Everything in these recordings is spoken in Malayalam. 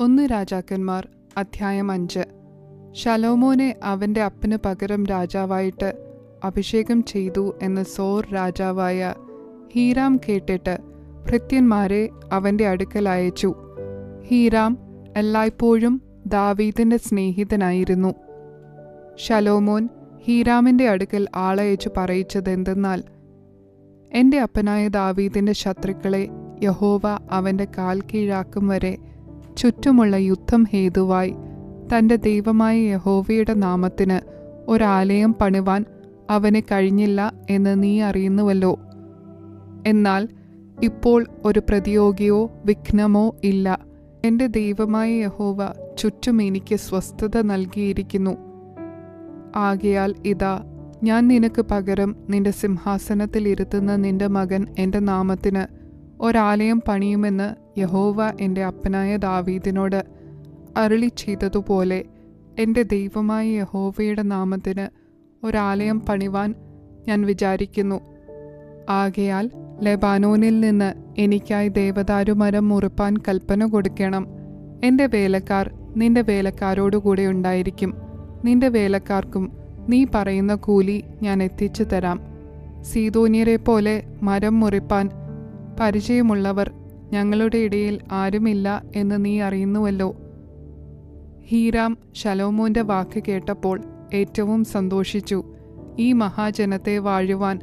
1 രാജാക്കന്മാർ അധ്യായം 5. ശലോമോനെ അവന്റെ അപ്പന് പകരം രാജാവായിട്ട് അഭിഷേകം ചെയ്തു എന്ന് സോർ രാജാവായ ഹീരാം കേട്ടിട്ട് ഭൃത്യന്മാരെ അവന്റെ അടുക്കൽ അയച്ചു. ഹീരാം എല്ലായ്പ്പോഴും ദാവീദിന്റെ സ്നേഹിതനായിരുന്നു. ശലോമോൻ ഹീരാമിന്റെ അടുക്കൽ ആളയച്ചു പറയിച്ചതെന്തെന്നാൽ, എന്റെ അപ്പനായ ദാവീദിന്റെ ശത്രുക്കളെ യഹോവ അവന്റെ കാൽ കീഴാക്കും വരെ ചുറ്റുമുള്ള യുദ്ധം ഹേതുവായി തന്റെ ദൈവമായ യഹോവയുടെ നാമത്തിന് ഒരാലയം പണിവാൻ അവന് കഴിഞ്ഞില്ല എന്ന് നീ അറിയുന്നുവല്ലോ. എന്നാൽ ഇപ്പോൾ ഒരു പ്രതിയോഗിയോ വിഘ്നമോ ഇല്ല. എൻ്റെ ദൈവമായ യഹോവ ചുറ്റും എനിക്ക് സ്വസ്ഥത നൽകിയിരിക്കുന്നു. ആകയാൽ ഇതാ, ഞാൻ നിനക്ക് പകരം നിന്റെ സിംഹാസനത്തിൽ ഇരുത്തുന്ന നിന്റെ മകൻ എൻ്റെ നാമത്തിന് ഒരാലയം പണിയുമെന്ന് യഹോവ എൻ്റെ അപ്പനായ ദാവീദിനോട് അരുളി ചെയ്തതുപോലെ എൻ്റെ ദൈവമായ യഹോവയുടെ നാമത്തിന് ഒരാലയം പണിവാൻ ഞാൻ വിചാരിക്കുന്നു. ആകയാൽ ലെബാനോനിൽ നിന്ന് എനിക്കായി ദേവദാരുമരം മുറിപ്പാൻ കൽപ്പന കൊടുക്കണം. എൻ്റെ വേലക്കാർ നിന്റെ വേലക്കാരോടുകൂടെ ഉണ്ടായിരിക്കും. നിന്റെ വേലക്കാർക്കും നീ പറയുന്ന കൂലി ഞാൻ എത്തിച്ചു തരാം. സീദോന്യരെ പോലെ മരം മുറിപ്പാൻ പരിചയമുള്ളവർ ഞങ്ങളുടെ ഇടയിൽ ആരുമില്ല എന്ന് നീ അറിയുന്നുവല്ലോ. ഹീരാം ശലോമോന്റെ വാക്ക് കേട്ടപ്പോൾ ഏറ്റവും സന്തോഷിച്ചു. ഈ മഹാജനത്തെ വാഴുവാൻ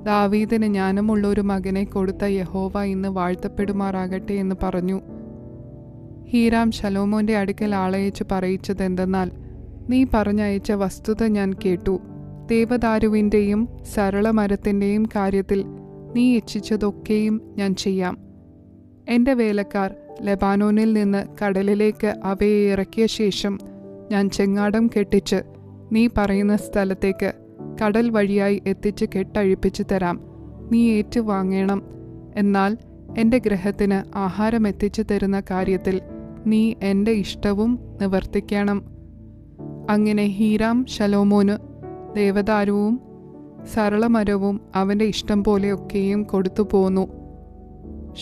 ദാവീദിന് ജ്ഞാനമുള്ളൊരു മകനെ കൊടുത്ത യഹോവ ഇന്ന് വാഴ്ത്തപ്പെടുമാറാകട്ടെ എന്ന് പറഞ്ഞു. ഹീരാം ശലോമോന്റെ അടുക്കൽ ആളയച്ചു പറയിച്ചതെന്തെന്നാൽ, നീ പറഞ്ഞയച്ച വസ്തുത ഞാൻ കേട്ടു. ദേവദാരുവിൻ്റെയും സരളമരത്തിൻ്റെയും കാര്യത്തിൽ നീ ഇച്ഛിച്ചതൊക്കെയും ഞാൻ ചെയ്യാം. എൻ്റെ വേലക്കാർ ലെബാനോനിൽ നിന്ന് കടലിലേക്ക് അവയെ ഇറക്കിയ ശേഷം ഞാൻ ചെങ്ങാടം കെട്ടിച്ച് നീ പറയുന്ന സ്ഥലത്തേക്ക് കടൽ വഴിയായി എത്തിച്ച് കെട്ടഴിപ്പിച്ചു തരാം. നീ ഏറ്റുവാങ്ങണം. എന്നാൽ എൻ്റെ ഗൃഹത്തിന് ആഹാരം എത്തിച്ചു തരുന്ന കാര്യത്തിൽ നീ എൻ്റെ ഇഷ്ടവും നിവർത്തിക്കണം. അങ്ങനെ ഹീരാം ശലോമോന് ദേവദാരുവും സരളമരവും അവൻ്റെ ഇഷ്ടം പോലെയൊക്കെയും കൊടുത്തു പോന്നു.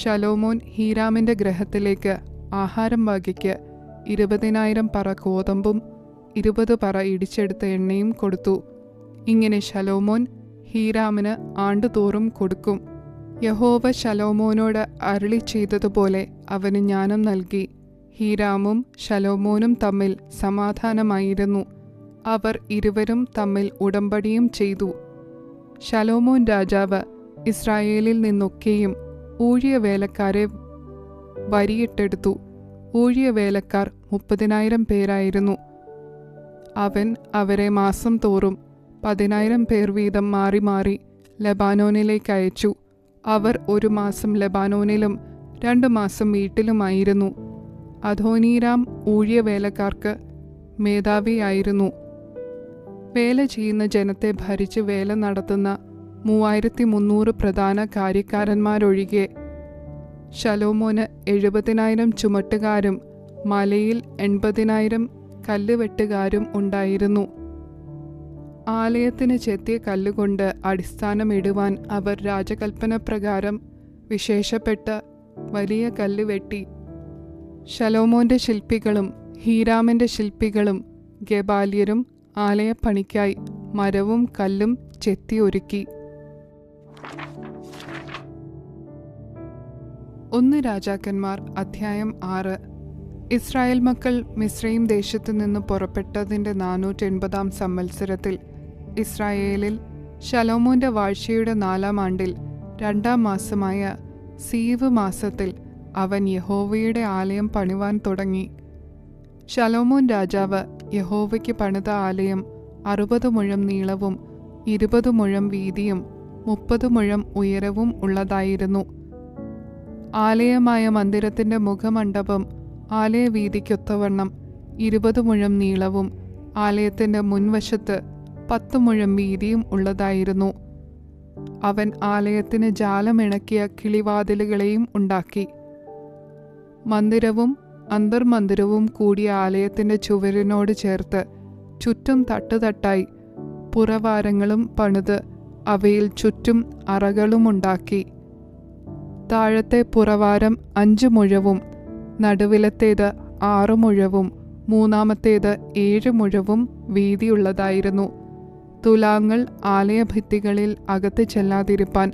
ശലോമോൻ ഹീരാമിൻ്റെ ഗൃഹത്തിലേക്ക് ആഹാരം വകയ്ക്ക് 20,000 പറ ഗോതമ്പും 20 പറ ഇടിച്ചെടുത്ത എണ്ണയും കൊടുത്തു. ഇങ്ങനെ ശലോമോൻ ഹീരാമിന് ആണ്ടുതോറും കൊടുക്കും. യഹോവ ശലോമോനോട് അരുളി ചെയ്തതുപോലെ അവന് ജ്ഞാനം നൽകി. ഹീരാമും ശലോമോനും തമ്മിൽ സമാധാനമായിരുന്നു. അവർ ഇരുവരും തമ്മിൽ ഉടമ്പടിയും ചെയ്തു. ശലോമോൻ രാജാവ് ഇസ്രായേലിൽ നിന്നൊക്കെയും ഊഴിയവേലക്കാരെ വരിയിട്ടെടുത്തു. ഊഴിയവേലക്കാർ 30,000 പേരായിരുന്നു. അവൻ അവരെ മാസം തോറും 10,000 പേർ വീതം മാറി മാറി ലെബാനോനിലേക്ക് അയച്ചു. അവർ 1 മാസം ലെബാനോനിലും 2 മാസം വീട്ടിലുമായിരുന്നു. അദോനീരാം ഊഴിയവേലക്കാർക്ക് മേധാവിയായിരുന്നു. വേല ചെയ്യുന്ന ജനത്തെ ഭരിച്ച് വേല നടത്തുന്ന 3,300 പ്രധാന കാര്യക്കാരന്മാരൊഴികെ ശലോമോന് 70,000 ചുമട്ടുകാരും മലയിൽ 80,000 കല്ലുവെട്ടുകാരും ഉണ്ടായിരുന്നു. ആലയത്തിന് ചെത്തിയ കല്ലുകൊണ്ട് അടിസ്ഥാനമിടുവാൻ അവർ രാജകൽപ്പന പ്രകാരം വിശേഷപ്പെട്ട വലിയ കല്ല് വെട്ടി. ശലോമോന്റെ ശില്പികളും ഹീരാമിന്റെ ശില്പികളും ഗെബാല്യരും ആലയപ്പണിക്കായി മരവും കല്ലും ചെത്തി ഒരുക്കി. 1 രാജാക്കന്മാർ അധ്യായം 6. ഇസ്രായേൽ മക്കൾ മിസ്രയീം ദേശത്തു നിന്ന് പുറപ്പെട്ടതിൻ്റെ 480 സംവത്സരത്തിൽ ഇസ്രായേലിൽ ശലോമോന്റെ വാഴ്ചയുടെ 4-ാം ആണ്ടിൽ 2-ാം മാസമായ സീവ് മാസത്തിൽ അവൻ യഹോവയുടെ ആലയം പണിവാൻ തുടങ്ങി. ശലോമോൻ രാജാവ് യഹോവയ്ക്ക് പണിത ആലയം 60 മുഴം നീളവും 20 മുഴം വീതിയും 30 മുഴം ഉയരവും ഉള്ളതായിരുന്നു. ആലയമായ മന്ദിരത്തിന്റെ മുഖമണ്ഡപം ആലയവീതിക്കൊത്തവണ്ണം 20 മുഴം നീളവും ആലയത്തിന്റെ മുൻവശത്ത് 10 മുഴം വീതിയും ഉള്ളതായിരുന്നു. അവൻ ആലയത്തിന് ജാലമിണക്കിയ കിളിവാതിലുകളെയും ഉണ്ടാക്കി. മന്ദിരവും അന്തർമന്ദിരവും കൂടിയ ആലയത്തിന്റെ ചുവരിനോട് ചേർത്ത് ചുറ്റും തട്ടുതട്ടായി പുറവാരങ്ങളും പണിത് അവയിൽ ചുറ്റും അറകളുമുണ്ടാക്കി. താഴത്തെ പുറവാരം 5 മുഴവും നടുവിലത്തേത് 6 മുഴവും മൂന്നാമത്തേത് 7 മുഴവും വീതിയുള്ളതായിരുന്നു. തുലാങ്ങൾ ആലയഭിത്തികളിൽ അകത്ത് ചെല്ലാതിരിപ്പാൻ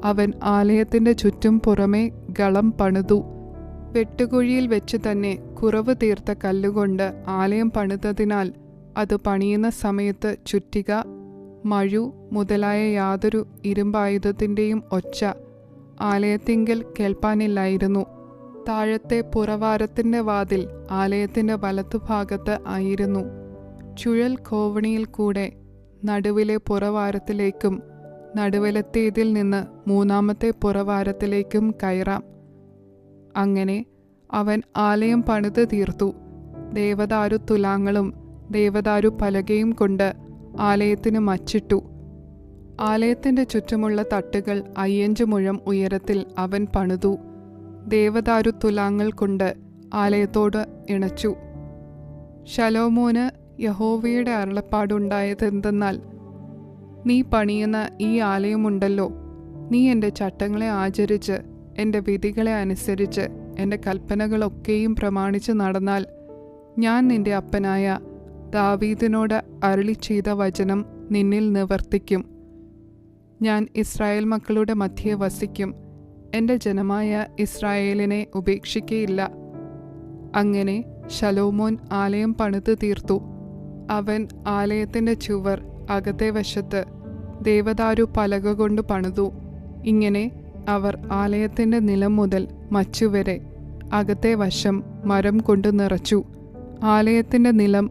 അവൻ ആലയത്തിന്റെ ചുറ്റും പുറമേ ഗളം പണിതു. വെട്ടുകുഴിയിൽ വെച്ച് തന്നെ കുറവ് തീർത്ത കല്ലുകൊണ്ട് ആലയം പണിതതിനാൽ അത് പണിയുന്ന സമയത്ത് ചുറ്റിക, മഴു മുതലായ യാതൊരു ഇരുമ്പായുധത്തിൻ്റെയും ഒച്ച ആലയത്തിങ്കൽ കേൾപ്പാനില്ലായിരുന്നു. താഴത്തെ പുറവാരത്തിൻ്റെ വാതിൽ ആലയത്തിൻ്റെ വലത്തുഭാഗത്ത് ആയിരുന്നു. ചുഴൽ കോവണിയിൽ കൂടെ നടുവിലെ പുറവാരത്തിലേക്കും നടുവിലത്തേതിൽ നിന്ന് മൂന്നാമത്തെ പുറവാരത്തിലേക്കും കയറാം. അങ്ങനെ അവൻ ആലയം പണിത് തീർത്തു. ദേവദാരു തുലാങ്ങളും ദേവദാരു പലകയും കൊണ്ട് ആലയത്തിന് മച്ചിട്ടു. ആലയത്തിൻ്റെ ചുറ്റുമുള്ള തട്ടുകൾ 5 മുഴം ഉയരത്തിൽ അവൻ പണിതു. ദേവദാരു തുലാങ്ങൾ കൊണ്ട് ആലയത്തോട് ഇണച്ചു. ശലോമോന് യഹോവയുടെ അരുളപ്പാടുണ്ടായതെന്തെന്നാൽ, നീ പണിയുന്ന ഈ ആലയമുണ്ടല്ലോ, നീ എൻ്റെ ചട്ടങ്ങളെ ആചരിച്ച് എൻ്റെ വിധികളെ അനുസരിച്ച് എൻ്റെ കൽപ്പനകളൊക്കെയും പ്രമാണിച്ച് നടന്നാൽ ഞാൻ നിന്റെ അപ്പനായ ദാവീദിനോട് അരുളി ചെയ്ത വചനം നിന്നിൽ നിവർത്തിക്കും. ഞാൻ ഇസ്രായേൽ മക്കളുടെ മധ്യേ വസിക്കും, എൻ്റെ ജനമായ ഇസ്രായേലിനെ ഉപേക്ഷിക്കയില്ല. അങ്ങനെ ശലോമോൻ ആലയം പണിത് തീർത്തു. അവൻ ആലയത്തിൻ്റെ ചുവർ അകത്തെ വശത്ത് ദേവദാരു പലക കൊണ്ട് പണിതു. ഇങ്ങനെ അവർ ആലയത്തിൻ്റെ നിലം മുതൽ മച്ചുവരെ അകത്തെ വശം മരം കൊണ്ട് നിറച്ചു. ആലയത്തിൻ്റെ നിലം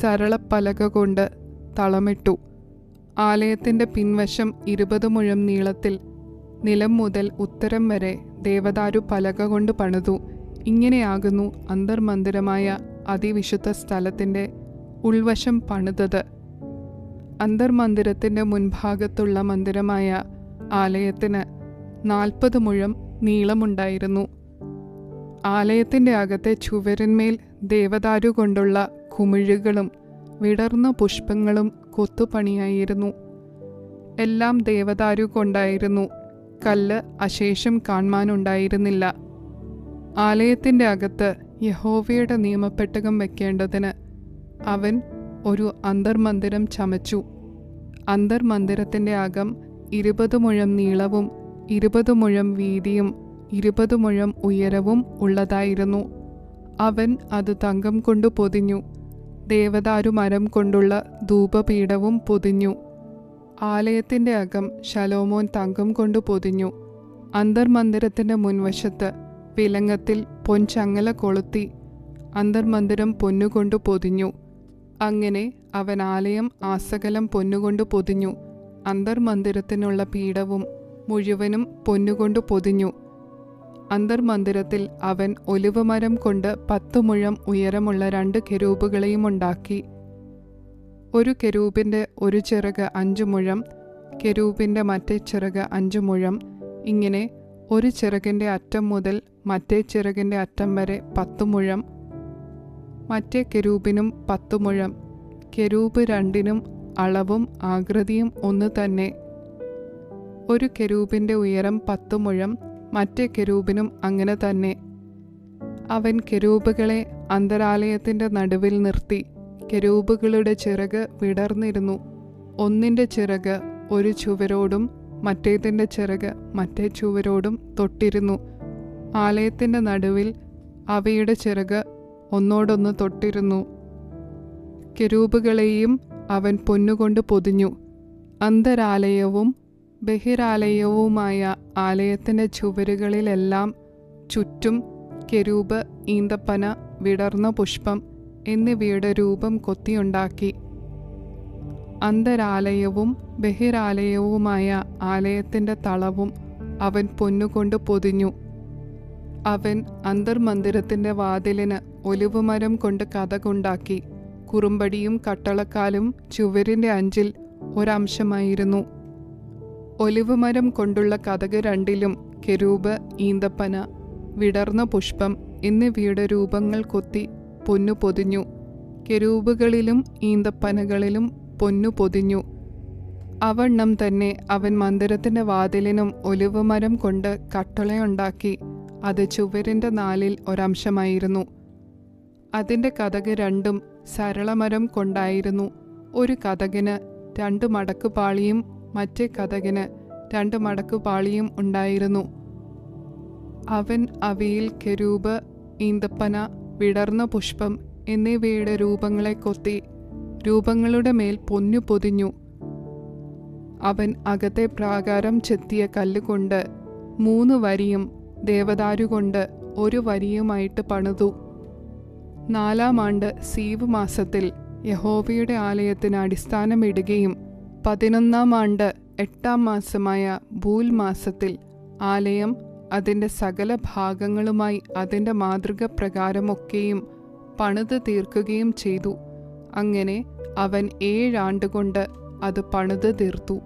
സരളപ്പലക കൊണ്ട് തളമിട്ടു. ആലയത്തിൻ്റെ പിൻവശം 20 മുഴം നീളത്തിൽ നിലം മുതൽ ഉത്തരം വരെ ദേവദാരു പലക കൊണ്ട് പണിതു. ഇങ്ങനെയാകുന്നു അന്തർമന്ദിരമായ അതിവിശുദ്ധ സ്ഥലത്തിൻ്റെ ഉൾവശം പണിതത്. അന്തർമന്ദിരത്തിൻ്റെ മുൻഭാഗത്തുള്ള മന്ദിരമായ ആലയത്തിന് 40 മുഴം നീളമുണ്ടായിരുന്നു. ആലയത്തിൻ്റെ അകത്തെ ചുവരിന്മേൽ ദേവദാരു കൊണ്ടുള്ള കുമിഴുകളും വിടർന്ന പുഷ്പങ്ങളും കൊത്തുപണിയായിരുന്നു. എല്ലാം ദേവദാരു കൊണ്ടായിരുന്നു. കല്ല് അശേഷം കാണാനുണ്ടായിരുന്നില്ല. ആലയത്തിൻ്റെ അകത്ത് യഹോവയുടെ നിയമപ്പെട്ടകം വെക്കേണ്ടതിന് അവൻ ഒരു അന്തർമന്ദിരം ചമച്ചു. അന്തർമന്ദിരത്തിൻ്റെ അകം 20 മുഴം നീളവും 20 മുഴം വീതിയും 20 മുഴം ഉയരവും ഉള്ളതായിരുന്നു. അവൻ അത് തങ്കം കൊണ്ട് പൊതിഞ്ഞു. ദേവദാരു മരം കൊണ്ടുള്ള ധൂപപീഠവും പൊതിഞ്ഞു. ആലയത്തിൻ്റെ അകം ശലോമോൻ തങ്കം കൊണ്ട് പൊതിഞ്ഞു. അന്തർമന്ദിരത്തിൻ്റെ മുൻവശത്ത് വിലങ്ങത്തിൽ പൊൻചങ്ങല കൊളുത്തി അന്തർമന്ദിരം പൊന്നുകൊണ്ട് പൊതിഞ്ഞു. അങ്ങനെ അവൻ ആലയം ആസകലം പൊന്നുകൊണ്ട് പൊതിഞ്ഞു. അന്തർമന്ദിരത്തിനുള്ള പീഠവും മുഴുവനും പൊന്നുകൊണ്ട് പൊതിഞ്ഞു. അന്തർമന്ദിരത്തിൽ അവൻ ഒലിവുമരം കൊണ്ട് 10 മുഴം ഉയരമുള്ള 2 കെരൂബുകളെയും ഉണ്ടാക്കി. ഒരു കെരൂബിൻ്റെ ഒരു ചിറക് 5 മുഴം, കെരൂബിൻ്റെ മറ്റേ ചിറക് 5 മുഴം. ഇങ്ങനെ ഒരു ചിറകിൻ്റെ അറ്റം മുതൽ മറ്റേ ചിറകിൻ്റെ അറ്റം വരെ 10 മുഴം. മറ്റേ കെരൂബിനും 10 മുഴം. കെരൂബ് രണ്ടിനും അളവും ആകൃതിയും ഒന്ന് തന്നെ. ഒരു കെരൂബിൻ്റെ ഉയരം 10 മുഴം, മറ്റേ കെരൂബിനും അങ്ങനെ തന്നെ. അവൻ കെരൂബുകളെ അന്തരാലയത്തിൻ്റെ നടുവിൽ നിർത്തി. കെരൂബുകളുടെ ചിറക് വിടർന്നിരുന്നു. ഒന്നിൻ്റെ ചിറക് ഒരു ചുവരോടും മറ്റേതിൻ്റെ ചിറക് മറ്റേ ചുവരോടും തൊട്ടിരുന്നു. ആലയത്തിൻ്റെ നടുവിൽ അവയുടെ ചിറക് ഒന്നോടൊന്ന് തൊട്ടിരുന്നു. കെരൂബുകളെയും അവൻ പൊന്നുകൊണ്ട് പൊതിഞ്ഞു. അന്തരാലയവും ബഹിരാലയവുമായ ആലയത്തിൻ്റെ ചുവരുകളിലെല്ലാം ചുറ്റും കെരൂബ്, ഈന്തപ്പന, വിടർന്ന പുഷ്പം എന്നിവയുടെ രൂപം കൊത്തിയുണ്ടാക്കി. അന്തരാലയവും ബഹിരാലയവുമായ ആലയത്തിൻ്റെ തളവും അവൻ പൊന്നുകൊണ്ട് പൊതിഞ്ഞു. അവൻ അന്തർമന്ദിരത്തിൻ്റെ വാതിലിന് ഒലിവുമരം കൊണ്ട് കതകുണ്ടാക്കി. കുറുമ്പടിയും കട്ടളക്കാലും ചുവരിൻ്റെ അഞ്ചിൽ ഒരംശമായിരുന്നു. ഒലിവുമരം കൊണ്ടുള്ള കതക് രണ്ടിലും കെരൂബ്, ഈന്തപ്പന, വിടർന്ന പുഷ്പം എന്നിവയുടെ രൂപങ്ങൾ കൊത്തി പൊന്നു പൊതിഞ്ഞു. കെരൂബുകളിലും ഈന്തപ്പനകളിലും പൊന്നു പൊതിഞ്ഞു. അവണ്ണം തന്നെ അവൻ മന്ദിരത്തിൻ്റെ വാതിലിനും ഒലിവുമരം കൊണ്ട് കട്ടളയുണ്ടാക്കി. അത് ചുവരിൻ്റെ നാലിൽ ഒരംശമായിരുന്നു. അതിൻ്റെ കതക് രണ്ടും സരളമരം കൊണ്ടായിരുന്നു. ഒരു കതകിന് 2 മടക്കുപാളിയും മറ്റേ കതകിന് 2 മടക്കുപാളിയും ഉണ്ടായിരുന്നു. അവൻ അവയിൽ കെരൂബ്, ഈന്തപ്പന, വിടർന്ന പുഷ്പം എന്നിവയുടെ രൂപങ്ങളെ കൊത്തി രൂപങ്ങളുടെ മേൽ പൊന്നു പൊതിഞ്ഞു. അവൻ അകത്തെ പ്രാകാരം ചെത്തിയ കല്ലുകൊണ്ട് 3 വരിയും ദേവദാരുകൊണ്ട് 1 വരിയുമായിട്ട് പണിതു. 4-ാം ആണ്ട് സീവ് മാസത്തിൽ യഹോവയുടെ ആലയത്തിന് അടിസ്ഥാനമിടുകയും 11-ാം ആണ്ട് 8-ാം മാസമായ ബൂൽ മാസത്തിൽ ആലയം അതിൻ്റെ സകല ഭാഗങ്ങളുമായി അതിൻ്റെ മാതൃക പ്രകാരമൊക്കെയും പണിത് തീർക്കുകയും ചെയ്തു. അങ്ങനെ അവൻ 7 ആണ്ടുകൊണ്ട് അത് പണിത് തീർത്തു.